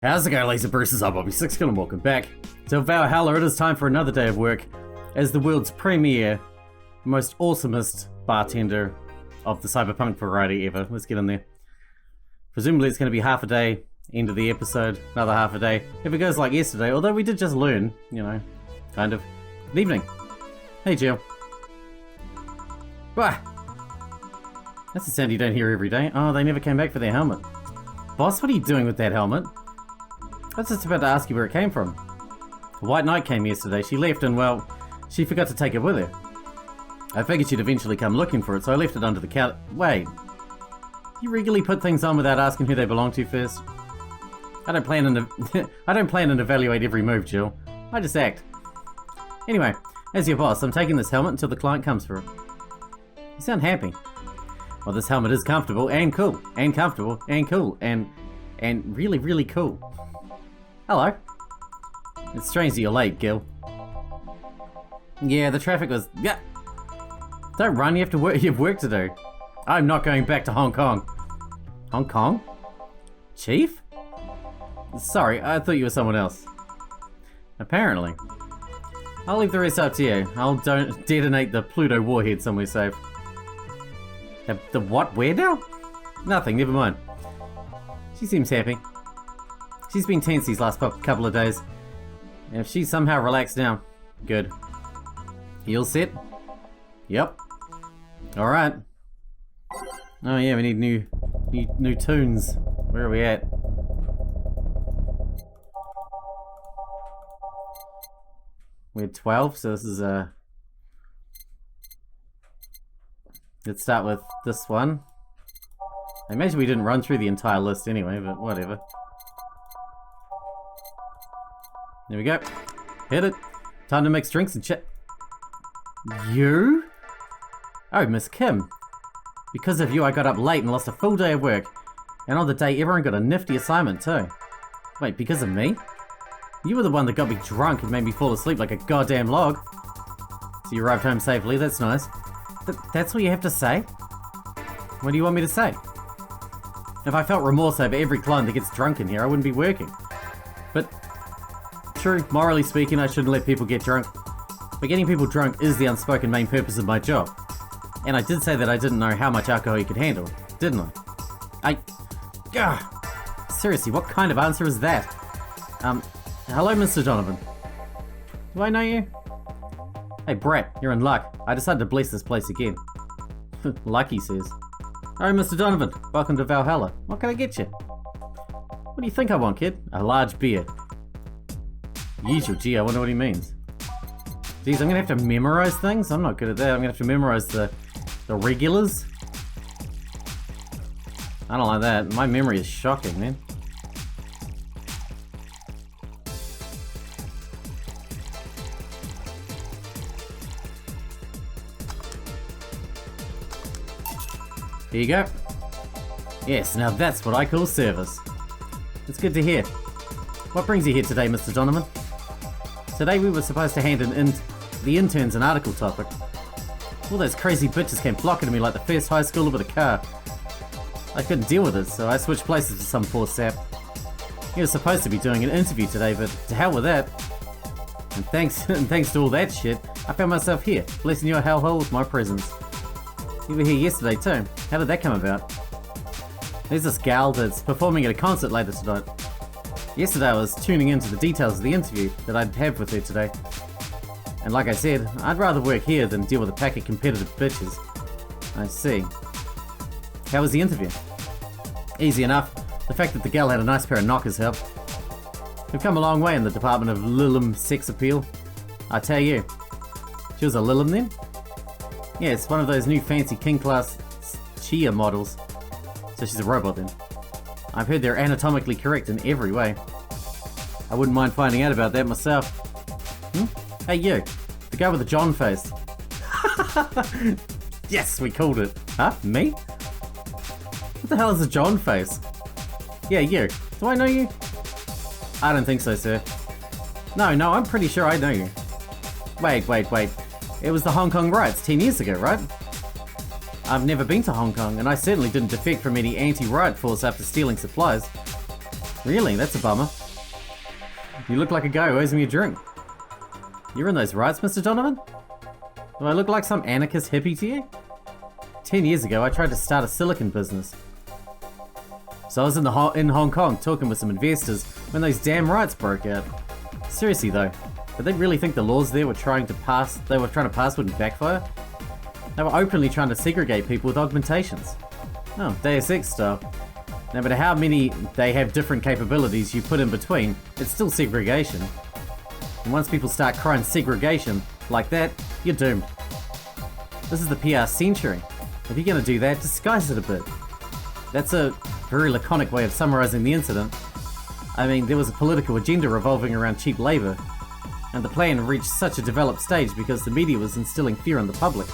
How's it going, Laser Bruces? I'm Bobby Sixkilla and welcome back to Valhalla. It is time for another day of work as the world's premier, most awesomest bartender of the Cyberpunk variety ever. Let's get in there. Presumably it's going to be half a day, end of the episode, another half a day. If it goes like yesterday, although we did just learn, you know, kind of. Good evening. Hey, Jill. Wah! That's a sound you don't hear every day. Oh, they never came back for their helmet. Boss, what are you doing with that helmet? I was just about to ask you where it came from. The White Knight came yesterday. She left and, well, she forgot to take it with her. I figured she'd eventually come looking for it, so I left it under the counter. Wait. You regularly put things on without asking who they belong to first? I don't plan and evaluate every move, Jill. I just act. Anyway, as your boss, I'm taking this helmet until the client comes for it. You sound happy. Well, this helmet is comfortable and cool, and comfortable and cool, and really, really cool. Hello. It's strange that you're late, Gil. Yeah, the traffic was... Yeah. Don't run, you have work to do. I'm not going back to Hong Kong. Hong Kong? Chief? Sorry, I thought you were someone else. Apparently. I'll leave the rest up to you. I'll detonate the Pluto warhead somewhere safe. The what? Where now? Nothing, never mind. She seems happy. She's been tense these last couple of days. And if she's somehow relaxed now, good. You all set? Yep. Alright. Oh yeah, we need new tunes. Where are we at? We're 12, so this is let's start with this one. I imagine we didn't run through the entire list anyway, but whatever. There we go. Hit it. Time to mix drinks and chat. You? Oh, Miss Kim. Because of you, I got up late and lost a full day of work. And on the day, everyone got a nifty assignment too. Wait, because of me? You were the one that got me drunk and made me fall asleep like a goddamn log. So you arrived home safely, that's nice. That's all you have to say? What do you want me to say? If I felt remorse over every client that gets drunk in here, I wouldn't be working. But, true, morally speaking, I shouldn't let people get drunk. But getting people drunk is the unspoken main purpose of my job. And I did say that I didn't know how much alcohol you could handle, didn't I? Seriously, what kind of answer is that? Hello, Mr. Donovan. Do I know you? Hey, Brett, you're in luck. I decided to bless this place again. Luck, he says. Oh, Mr. Donovan, welcome to Valhalla. What can I get you? What do you think I want, kid? A large beer. Usual, gee, I wonder what he means. Geez, I'm gonna have to memorize things? I'm not good at that. I'm gonna have to memorize the regulars. I don't like that. My memory is shocking, man. Here you go. Yes, now that's what I call service. It's good to hear. What brings you here today, Mr. Donovan? Today we were supposed to hand in the interns an article topic. All those crazy bitches came flocking to me like the first high schooler with a car. I couldn't deal with it, so I switched places with some poor sap. He was supposed to be doing an interview today, but to hell with that. And thanks to all that shit, I found myself here, blessing your hellhole with my presence. You were here yesterday too. How did that come about? There's this gal that's performing at a concert later tonight. Yesterday I was tuning into the details of the interview that I'd have with her today. And like I said, I'd rather work here than deal with a pack of competitive bitches. I see. How was the interview? Easy enough. The fact that the gal had a nice pair of knockers helped. We've come a long way in the department of Lilim sex appeal. I tell you. She was a Lilim then? Yeah, it's one of those new fancy king-class Chia models. So she's a robot then. I've heard they're anatomically correct in every way. I wouldn't mind finding out about that myself. Hey you, the guy with the John face. Yes, we called it. Huh? Me? What the hell is a John face? Yeah, you. Do I know you? I don't think so, sir. No, I'm pretty sure I know you. Wait. It was the Hong Kong riots 10 years ago, right? I've never been to Hong Kong, and I certainly didn't defect from any anti-riot force after stealing supplies. Really? That's a bummer. You look like a guy who owes me a drink. You're in those riots, Mr. Donovan? Do I look like some anarchist hippie to you? 10 years ago, I tried to start a silicon business. So I was in Hong Kong talking with some investors when those damn riots broke out. Seriously though, did they really think the laws they were trying to pass wouldn't backfire? They were openly trying to segregate people with augmentations. Oh, Deus Ex style. No matter how many they have different capabilities you put in between, it's still segregation. And once people start crying segregation like that, you're doomed. This is the PR century. If you're gonna do that, disguise it a bit. That's a very laconic way of summarizing the incident. I mean, there was a political agenda revolving around cheap labor, and the plan reached such a developed stage because the media was instilling fear in the public.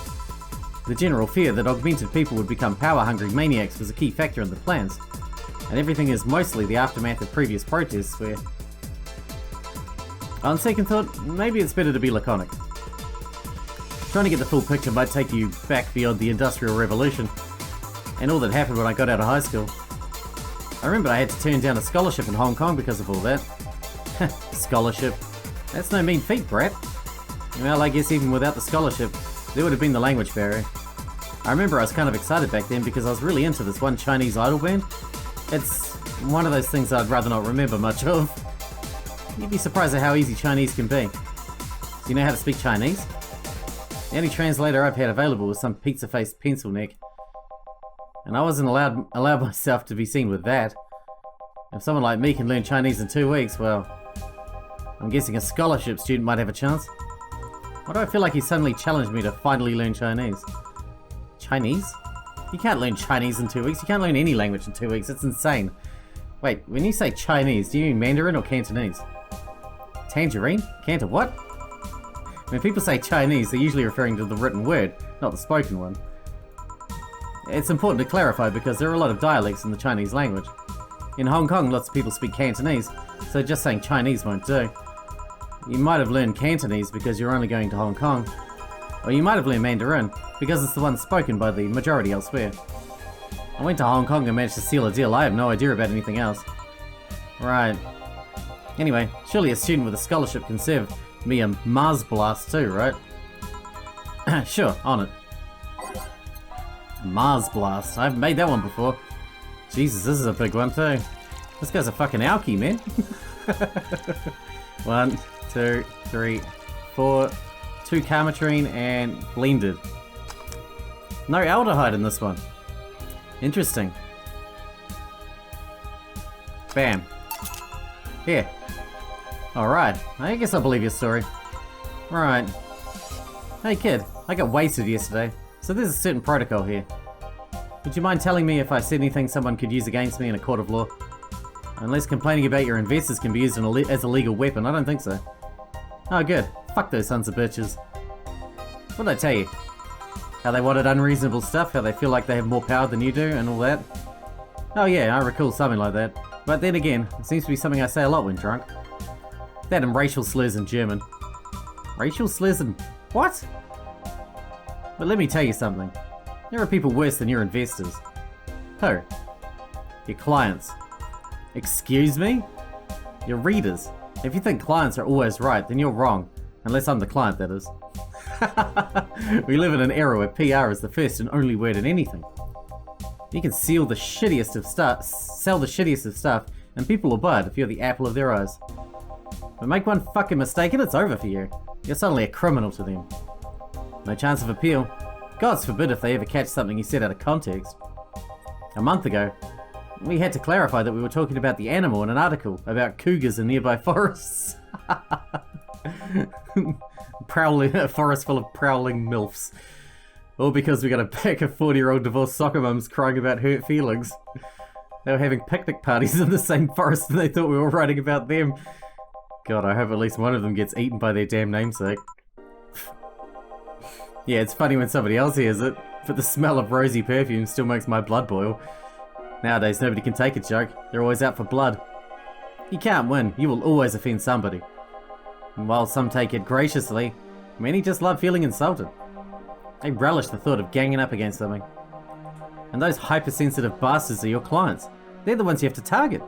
The general fear that augmented people would become power-hungry maniacs was a key factor in the plans, and everything is mostly the aftermath of previous protests where... On second thought, maybe it's better to be laconic. Trying to get the full picture might take you back beyond the Industrial Revolution, and all that happened when I got out of high school. I remember I had to turn down a scholarship in Hong Kong because of all that. Scholarship. That's no mean feat, brat. Well, I guess even without the scholarship, there would have been the language barrier. I remember I was kind of excited back then because I was really into this one Chinese idol band. It's one of those things I'd rather not remember much of. You'd be surprised at how easy Chinese can be. Do you know how to speak Chinese? The only translator I've had available was some pizza-faced pencil neck. And I wasn't allowed myself to be seen with that. If someone like me can learn Chinese in 2 weeks, well, I'm guessing a scholarship student might have a chance. Why do I feel like he suddenly challenged me to finally learn Chinese? Chinese? You can't learn Chinese in 2 weeks. You can't learn any language in 2 weeks. It's insane. Wait, when you say Chinese, do you mean Mandarin or Cantonese? Tangerine? Canton what? When people say Chinese, they're usually referring to the written word, not the spoken one. It's important to clarify because there are a lot of dialects in the Chinese language. In Hong Kong, lots of people speak Cantonese, so just saying Chinese won't do. You might have learned Cantonese because you're only going to Hong Kong. Or you might have learned Mandarin because it's the one spoken by the majority elsewhere. I went to Hong Kong and managed to seal a deal. I have no idea about anything else. Right. Anyway, surely a student with a scholarship can serve me a Mars blast too, right? Sure, on it. Mars blast. I've made that one before. Jesus, this is a big one too. This guy's a fucking alky, man. 1, 2, 3, 4. 2 Carmetrine and blended. No aldehyde in this one. Interesting. Bam. Here. Alright, I guess I'll believe your story. Right. Hey kid, I got wasted yesterday, so there's a certain protocol here. Would you mind telling me if I said anything someone could use against me in a court of law? Unless complaining about your investors can be used as a legal weapon, I don't think so. Oh good, fuck those sons of bitches. What did I tell you? How they wanted unreasonable stuff, how they feel like they have more power than you do, and all that? Oh yeah, I recall something like that. But then again, it seems to be something I say a lot when drunk. That and racial slurs in German. Racial slurs in... what? But let me tell you something. There are people worse than your investors. Who? Your clients. Excuse me? Your readers. If you think clients are always right, then you're wrong. Unless I'm the client, that is. We live in an era where PR is the first and only word in anything. You can sell the shittiest of stuff, and people will buy it if you're the apple of their eyes. But make one fucking mistake and it's over for you. You're suddenly a criminal to them. No chance of appeal. God's forbid if they ever catch something you said out of context. A month ago, we had to clarify that we were talking about the animal in an article about cougars in nearby forests. A forest full of prowling MILFs. All because we got a pack of 40-year-old divorced soccer mums crying about hurt feelings. They were having picnic parties in the same forest and they thought we were writing about them. God, I hope at least one of them gets eaten by their damn namesake. Yeah, it's funny when somebody else hears it, but the smell of rosy perfume still makes my blood boil. Nowadays, nobody can take a joke. They're always out for blood. You can't win. You will always offend somebody. And while some take it graciously, many just love feeling insulted. They relish the thought of ganging up against something. And those hypersensitive bastards are your clients. They're the ones you have to target.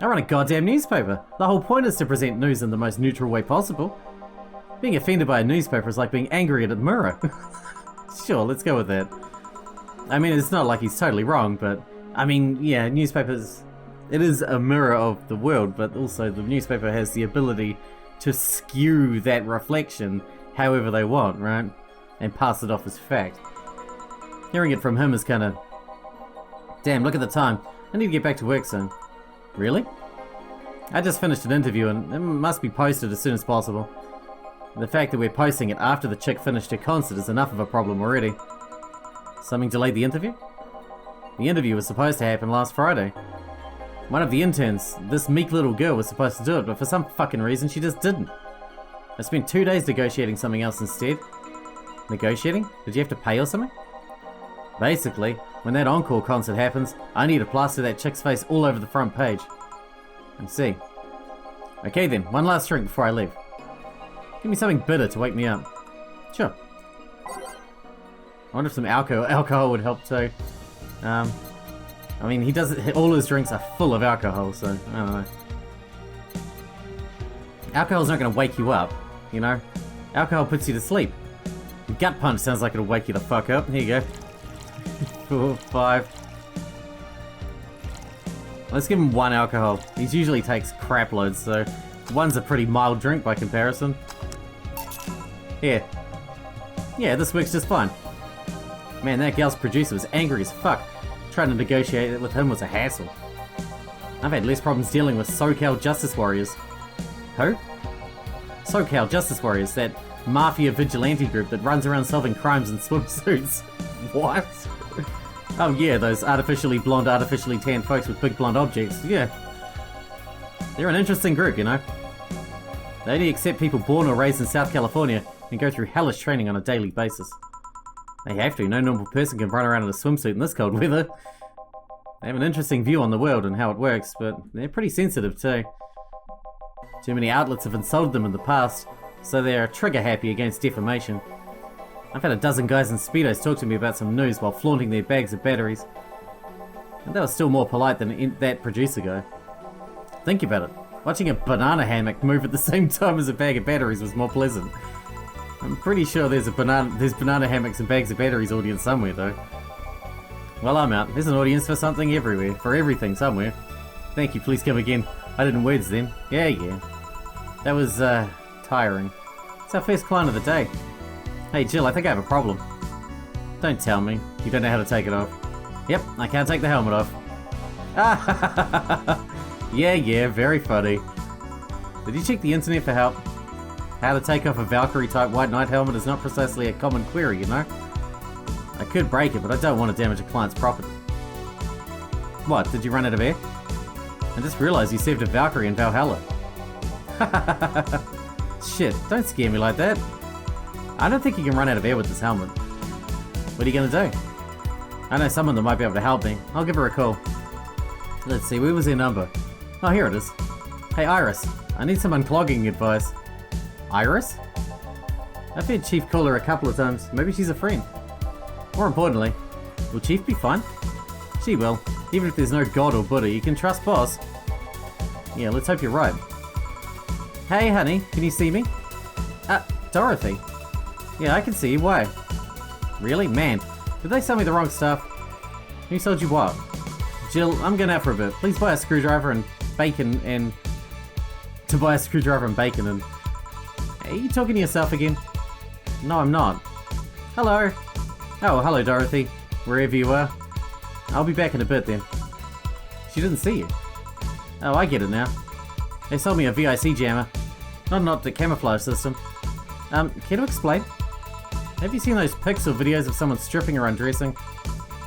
I run a goddamn newspaper. The whole point is to present news in the most neutral way possible. Being offended by a newspaper is like being angry at a mirror. Sure, let's go with that. I mean, it's not like he's totally wrong, but... I mean, yeah, newspapers... It is a mirror of the world, but also the newspaper has the ability to skew that reflection however they want, right? And pass it off as fact. Hearing it from him is kind of... Damn, look at the time. I need to get back to work soon. Really? I just finished an interview and it must be posted as soon as possible. The fact that we're posting it after the chick finished her concert is enough of a problem already. Something delayed the interview? The interview was supposed to happen last Friday. One of the interns, this meek little girl, was supposed to do it, but for some fucking reason she just didn't. I spent 2 days negotiating something else instead. Negotiating? Did you have to pay or something? Basically, when that encore concert happens, I need to plaster that chick's face all over the front page. I see. Okay then, one last drink before I leave. Give me something bitter to wake me up. Sure. I wonder if some alcohol would help too. I mean, he does it, all his drinks are full of alcohol, so I don't know. Alcohol's not going to wake you up, you know? Alcohol puts you to sleep. The gut punch sounds like it'll wake you the fuck up. Here you go. 4, 5. Let's give him 1 alcohol. He usually takes crap loads, so 1's a pretty mild drink by comparison. Here. Yeah, this works just fine. Man, that gal's producer was angry as fuck. Trying to negotiate it with him was a hassle. I've had less problems dealing with SoCal Justice Warriors. Who? SoCal Justice Warriors, that mafia vigilante group that runs around solving crimes in swimsuits. What? Oh yeah, those artificially blonde, artificially tanned folks with big blonde objects, yeah. They're an interesting group, you know. They only accept people born or raised in South California and go through hellish training on a daily basis. They have to, no normal person can run around in a swimsuit in this cold weather. They have an interesting view on the world and how it works, but they're pretty sensitive too. Too many outlets have insulted them in the past, so they're trigger happy against defamation. I've had a dozen guys in Speedos talk to me about some news while flaunting their bags of batteries. And they were still more polite than that producer guy. Think about it. Watching a banana hammock move at the same time as a bag of batteries was more pleasant. I'm pretty sure there's banana hammocks and bags of batteries audience somewhere though. Well, I'm out. There's an audience for something everywhere. For everything somewhere. Thank you, please come again. I did in words then. Yeah. That was, tiring. It's our first client of the day. Hey Jill, I think I have a problem. Don't tell me. You don't know how to take it off. Yep, I can't take the helmet off. Yeah, very funny. Did you check the internet for help? How to take off a Valkyrie type White Knight helmet is not precisely a common query, you know? I could break it, but I don't want to damage a client's property. What, did you run out of air? I just realized you saved a Valkyrie in Valhalla. Shit, don't scare me like that. I don't think you can run out of air with this helmet. What are you gonna do? I know someone that might be able to help me. I'll give her a call. Let's see, where was her number? Oh, here it is. Hey Iris, I need some unclogging advice. Iris? I've heard Chief call her a couple of times. Maybe she's a friend. More importantly, will Chief be fine? She will. Even if there's no God or Buddha, you can trust Boss. Yeah, let's hope you're right. Hey honey, can you see me? Dorothy. Yeah, I can see you. Why? Really? Man, did they sell me the wrong stuff? Who sold you what? Jill, I'm going out for a bit. Please buy a screwdriver and bacon and... To buy a screwdriver and bacon and... Are you talking to yourself again? No, I'm not. Hello. Oh, hello Dorothy. Wherever you are. I'll be back in a bit then. She didn't see you. Oh, I get it now. They sold me a VIC jammer. Not an optic camouflage system. Can you explain? Have you seen those pics or videos of someone stripping or undressing?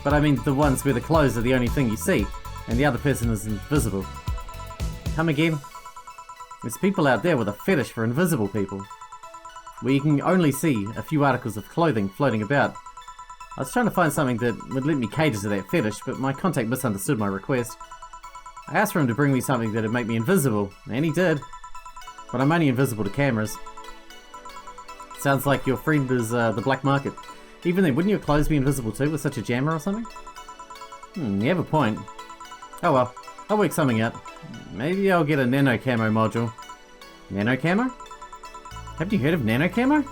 But I mean the ones where the clothes are the only thing you see, and the other person is invisible. Come again? There's people out there with a fetish for invisible people, where you can only see a few articles of clothing floating about. I was trying to find something that would let me cater to that fetish, but my contact misunderstood my request. I asked for him to bring me something that would make me invisible, and he did. But I'm only invisible to cameras. Sounds like your friend is the black market. Even then, wouldn't your clothes be invisible too with such a jammer or something? You have a point. Oh well, I'll work something out. Maybe I'll get a nano camo module. Nano camo? Haven't you heard of nano camo?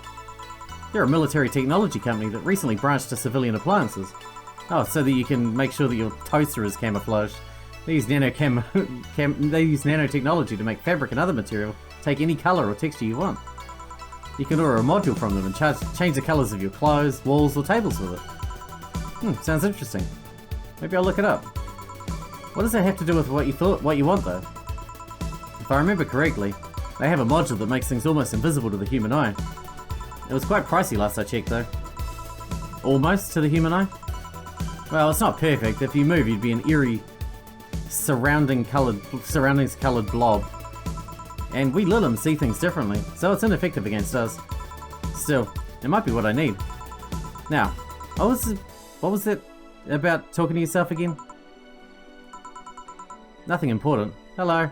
They're a military technology company that recently branched to civilian appliances. Oh, so that you can make sure that your toaster is camouflaged. They use they use nanotechnology to make fabric and other material take any color or texture you want. You can order a module from them and change the colors of your clothes, walls, or tables with it. Sounds interesting. Maybe I'll look it up. What does that have to do with what you want though? If I remember correctly, they have a module that makes things almost invisible to the human eye. It was quite pricey last I checked though. Almost to the human eye? Well, it's not perfect. If you move, you'd be an eerie surroundings coloured blob. And we Lilim see things differently, so it's ineffective against us. Still, it might be what I need. Now, what was that about talking to yourself again? Nothing important. Hello.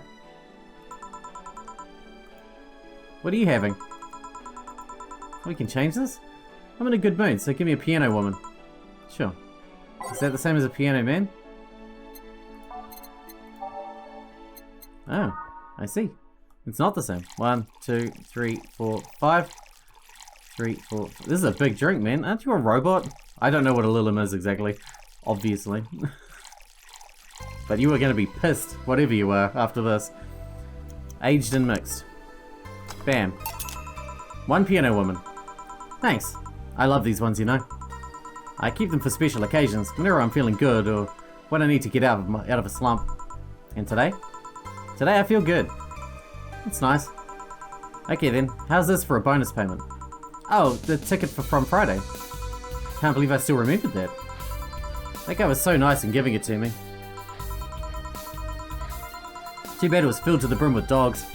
What are you having? We can change this? I'm in a good mood, so give me a piano woman. Sure. Is that the same as a piano man? Oh, I see. It's not the same. 1, 2, 3, 4, 5. 3, 4. This is a big drink, man. Aren't you a robot? I don't know what a Lilim is exactly. Obviously. But you are going to be pissed, whatever you are, after this. Aged and mixed. Bam. 1 piano woman. Thanks. I love these ones, you know. I keep them for special occasions, whenever I'm feeling good or when I need to get out of a slump. And today? Today I feel good. That's nice. Okay then, how's this for a bonus payment? Oh, the ticket from Friday. Can't believe I still remembered that. That guy was so nice in giving it to me. Too bad it was filled to the brim with dogs.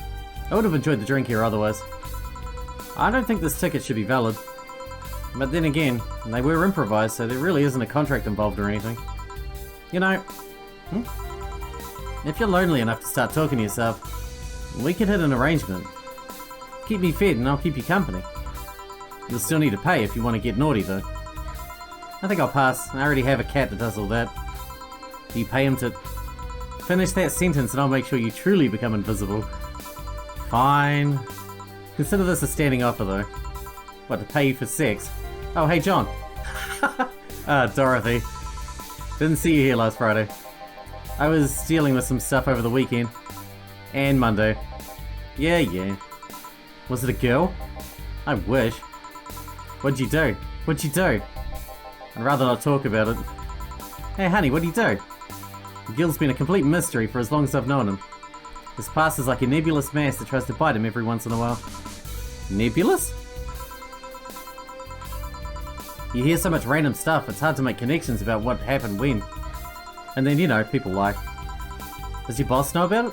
I would have enjoyed the drink here otherwise. I don't think this ticket should be valid. But then again, they were improvised, so there really isn't a contract involved or anything. You know, if you're lonely enough to start talking to yourself, we could hit an arrangement. Keep me fed and I'll keep you company. You'll still need to pay if you want to get naughty though. I think I'll pass. I already have a cat that does all that. You pay him to finish that sentence and I'll make sure you truly become invisible. Fine. Consider this a standing offer though. What, to pay you for sex? Oh, hey John. Dorothy. Didn't see you here last Friday. I was dealing with some stuff over the weekend. And Monday. Yeah. Was it a girl? I wish. What'd you do? I'd rather not talk about it. Hey honey, what'd you do? Gil's been a complete mystery for as long as I've known him. His past is like a nebulous mass that tries to bite him every once in a while. Nebulous? You hear so much random stuff, it's hard to make connections about what happened when. And then, you know, people lie. Does your boss know about it?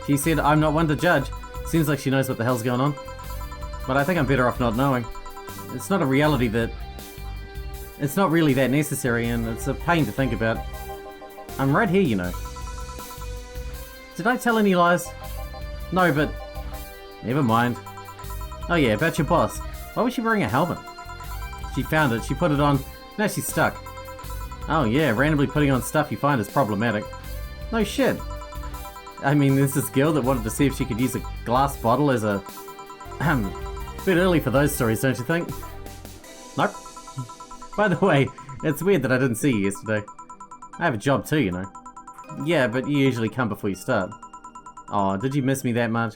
She said, I'm not one to judge. Seems like she knows what the hell's going on. But I think I'm better off not knowing. It's not a reality that... It's not really that necessary, and it's a pain to think about. I'm right here, you know. Did I tell any lies? No, but... Never mind. Oh yeah, about your boss. Why was she wearing a helmet? She found it, she put it on, now she's stuck. Oh yeah, randomly putting on stuff you find is problematic. No shit. I mean, there's this girl that wanted to see if she could use a glass bottle as a... bit early for those stories, don't you think? Nope. By the way, it's weird that I didn't see you yesterday. I have a job too, you know. Yeah, but you usually come before you start. Aw, did you miss me that much?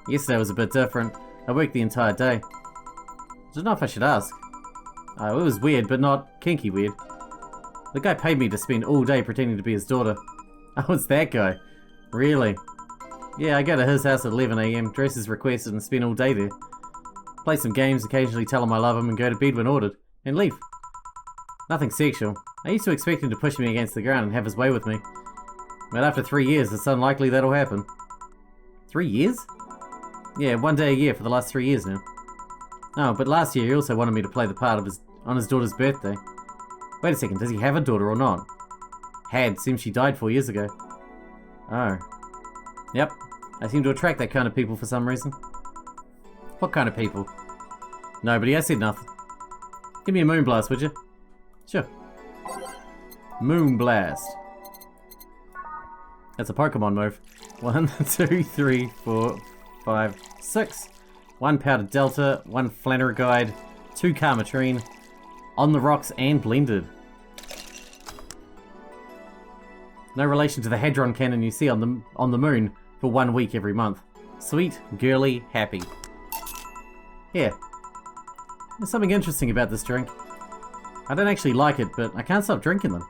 Yesterday was a bit different. I worked the entire day. I don't know if I should ask. It was weird, but not kinky weird. The guy paid me to spend all day pretending to be his daughter. Oh, it's that guy. Really? Yeah, I go to his house at 11 AM, dress as requested and spend all day there. Play some games, occasionally tell him I love him and go to bed when ordered. And leave. Nothing sexual. I used to expect him to push me against the ground and have his way with me. But after 3 years, it's unlikely that'll happen. 3 years? Yeah, 1 day a year for the last 3 years now. Oh, but last year he also wanted me to play the part of on his daughter's birthday. Wait a second, does he have a daughter or not? Had, seems she died 4 years ago. Oh. Yep, I seem to attract that kind of people for some reason. What kind of people? Nobody, I said nothing. Give me a moonblast, would you? Sure. Moonblast. That's a Pokemon move. 1, 2, 3, 4, 5, 6. 1 Powdered Delta, 1 Flannery Guide, 2 Karmatrine, On the Rocks and Blended. No relation to the Hadron Cannon you see on the moon for 1 week every month. Sweet, girly, happy. Yeah. There's something interesting about this drink. I don't actually like it, but I can't stop drinking them.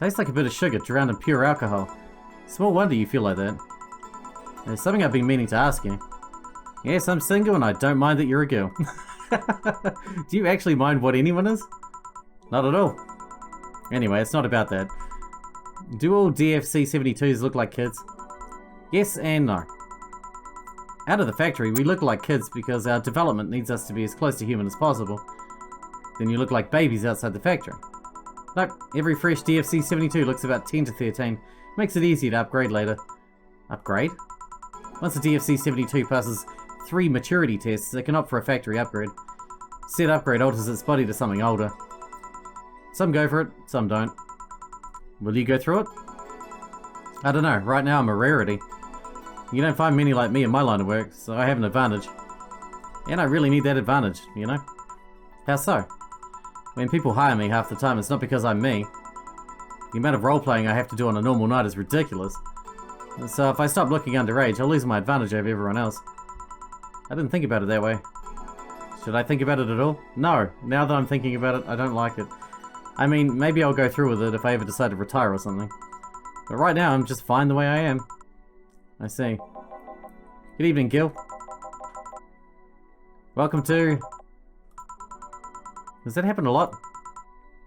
Tastes like a bit of sugar drowned in pure alcohol. Small wonder you feel like that. There's something I've been meaning to ask you. Yes, I'm single and I don't mind that you're a girl. Do you actually mind what anyone is? Not at all. Anyway, it's not about that. Do all DFC-72s look like kids? Yes and no. Out of the factory, we look like kids because our development needs us to be as close to human as possible. Then you look like babies outside the factory. Nope, every fresh DFC-72 looks about 10 to 13. Makes it easy to upgrade later. Upgrade? Once a DFC-72 passes 3 maturity tests, it can opt for a factory upgrade. Said upgrade alters its body to something older. Some go for it, some don't. Will you go through it? I don't know, right now I'm a rarity. You don't find many like me in my line of work, so I have an advantage. And I really need that advantage, you know? How so? When people hire me half the time, it's not because I'm me. The amount of role-playing I have to do on a normal night is ridiculous. So if I stop looking underage, I'll lose my advantage over everyone else. I didn't think about it that way. Should I think about it at all? No. Now that I'm thinking about it, I don't like it. I mean, maybe I'll go through with it if I ever decide to retire or something. But right now, I'm just fine the way I am. I see. Good evening, Gil. Welcome to... Does that happen a lot?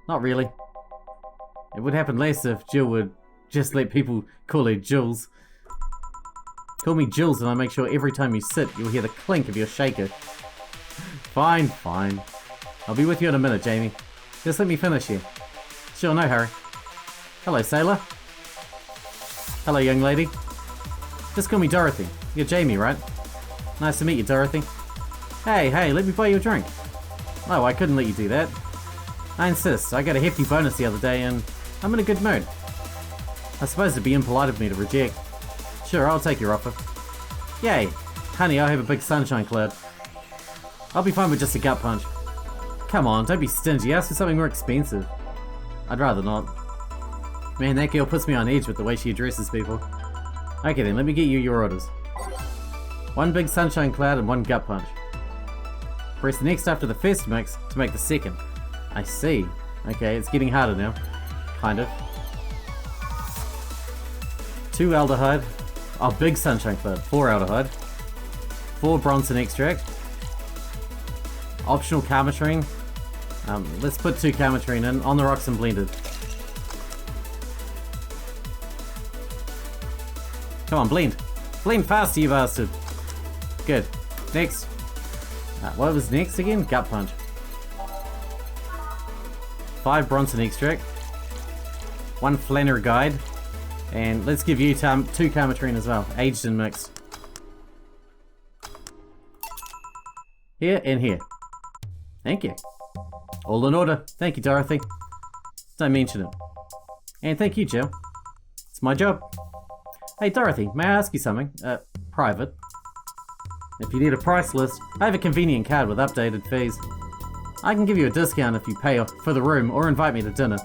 Not really. It would happen less if Jill would just let people call her Jules. Call me Jules and I make sure every time you sit, you'll hear the clink of your shaker. Fine, fine. I'll be with you in a minute, Jamie. Just let me finish here. Sure, no hurry. Hello, sailor. Hello, young lady. Just call me Dorothy. You're Jamie, right? Nice to meet you, Dorothy. Hey, let me buy you a drink. Oh, I couldn't let you do that. I insist. I got a hefty bonus the other day and I'm in a good mood. I suppose it'd be impolite of me to reject. Sure, I'll take your offer. Yay. Honey, I have a big sunshine cloud. I'll be fine with just a gut punch. Come on, don't be stingy. Ask for something more expensive. I'd rather not. Man, that girl puts me on edge with the way she addresses people. Okay then, let me get you your orders. 1 big sunshine cloud and 1 gut punch. Press the next after the first mix to make the second. I see. Okay, it's getting harder now. Kind of. 2 aldehyde. Oh, big sunshine cloud. 4 aldehyde. 4 Bronson extract. Optional Karmatrine. Let's put 2 Karmatrine in. On the rocks and blended. Come on, blend. Blend faster, you bastard. Good. Next. What was next again? Gut punch. 5 Bronson extract. 1 Flannery Guide. And let's give you 2 Karmatrine as well. Aged and mixed. Here and here. Thank you. All in order. Thank you, Dorothy. Don't mention it. And thank you, Jill. It's my job. Hey, Dorothy, may I ask you something? Private. If you need a price list, I have a convenient card with updated fees. I can give you a discount if you pay for the room or invite me to dinner.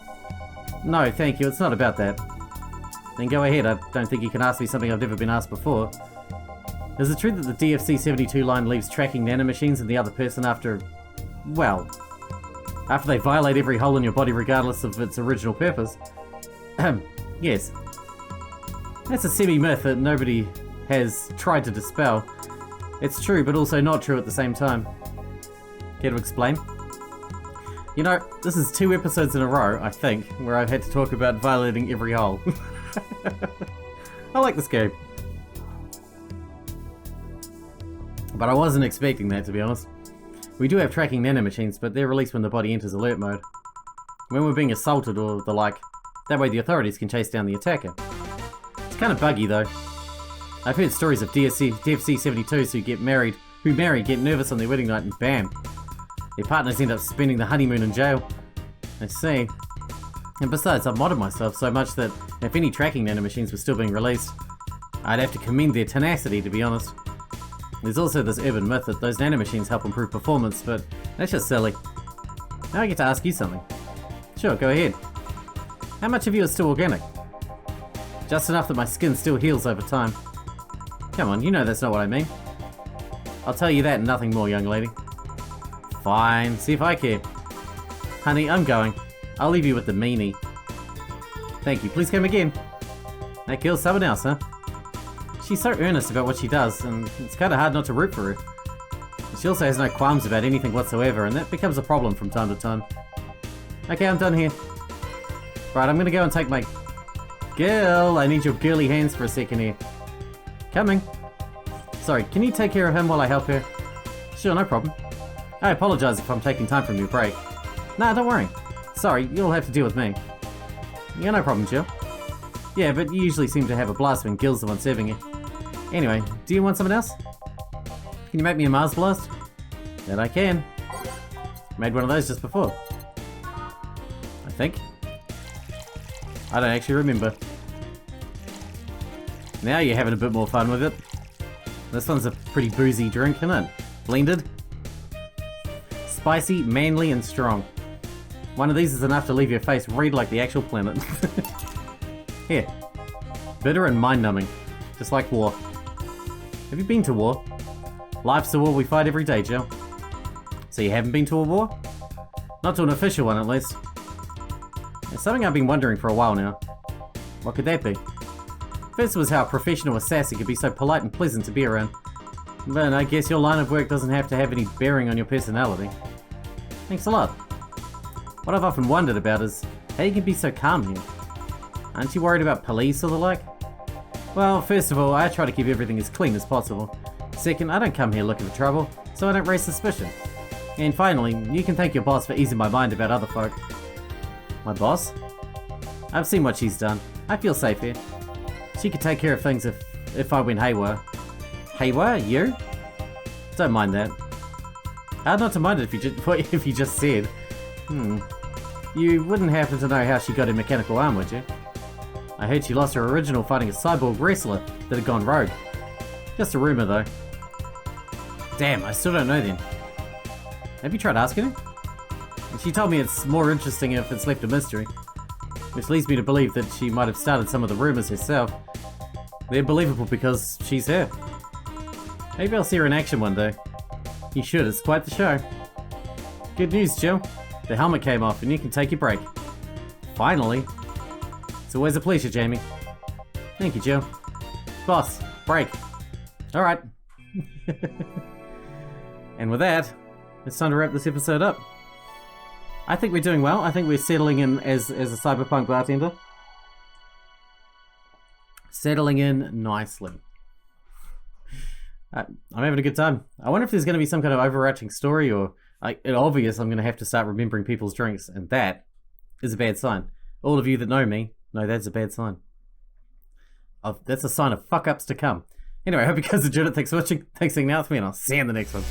No, thank you, it's not about that. Then go ahead, I don't think you can ask me something I've never been asked before. Is it true that the DFC-72 line leaves tracking nanomachines in the other person after... well... after they violate every hole in your body regardless of its original purpose? Yes. That's a semi-myth that nobody has tried to dispel. It's true, but also not true at the same time. Care to explain? You know, this is 2 episodes in a row, I think, where I've had to talk about violating every hole. I like this game. But I wasn't expecting that, to be honest. We do have tracking nanomachines, but they're released when the body enters alert mode. When we're being assaulted or the like, that way the authorities can chase down the attacker. It's kind of buggy though. I've heard stories of DFC-72s who marry, get nervous on their wedding night and bam! Their partners end up spending the honeymoon in jail. I see. And besides, I've modded myself so much that if any tracking nanomachines were still being released, I'd have to commend their tenacity, to be honest. There's also this urban myth that those nanomachines help improve performance, but that's just silly. Now I get to ask you something. Sure, go ahead. How much of you is still organic? Just enough that my skin still heals over time. Come on, you know that's not what I mean. I'll tell you that and nothing more, young lady. Fine, see if I care. Honey, I'm going. I'll leave you with the meanie. Thank you, please come again. That girl's someone else, huh? She's so earnest about what she does, and it's kinda hard not to root for her. She also has no qualms about anything whatsoever, and that becomes a problem from time to time. Okay, I'm done here. Right, I'm gonna go and take my... Girl, I need your girly hands for a second here. Coming. Sorry, can you take care of him while I help her? Sure, no problem. I apologize if I'm taking time from your break. Nah, don't worry. Sorry, you'll have to deal with me. Yeah, no problem, Jill. Yeah, but you usually seem to have a blast when Gil's the one serving you. Anyway, do you want something else? Can you make me a Mars blast? That I can. Made one of those just before. I think. I don't actually remember. Now you're having a bit more fun with it. This one's a pretty boozy drink, isn't it? Blended. Spicy, manly, and strong. One of these is enough to leave your face red like the actual planet. Here. Bitter and mind-numbing. Just like war. Have you been to war? Life's a war we fight every day, Jill. So you haven't been to a war? Not to an official one, at least. There's something I've been wondering for a while now. What could that be? First was how a professional assassin could be so polite and pleasant to be around. But I guess your line of work doesn't have to have any bearing on your personality. Thanks a lot. What I've often wondered about is how you can be so calm here. Aren't you worried about police or the like? Well, first of all, I try to keep everything as clean as possible. Second, I don't come here looking for trouble, so I don't raise suspicion. And finally, you can thank your boss for easing my mind about other folk. My boss? I've seen what she's done. I feel safe here. She could take care of things if I went haywire. Haywire? You? Don't mind that. Hard not to mind it if you just said. You wouldn't happen to know how she got her mechanical arm, would you? I heard she lost her original fighting a cyborg wrestler that had gone rogue. Just a rumor though. Damn, I still don't know then. Have you tried asking her? She told me it's more interesting if it's left a mystery. Which leads me to believe that she might have started some of the rumors herself. They're believable because she's her. Maybe I'll see her in action one day. You should, it's quite the show. Good news, Jill. The helmet came off and you can take your break. Finally. It's always a pleasure, Jamie. Thank you, Jill. Boss, break. Alright. And with that, it's time to wrap this episode up. I think we're doing well. I think we're settling in as a cyberpunk bartender. Settling in nicely. I'm having a good time. I wonder if there's going to be some kind of overarching story, or it's obvious I'm going to have to start remembering people's drinks, and that is a bad sign. All of you that know me know that's a bad sign. That's a sign of fuck-ups to come. Anyway, I hope you guys enjoyed it. Thanks for watching. Thanks for hanging out with me, and I'll see you in the next one.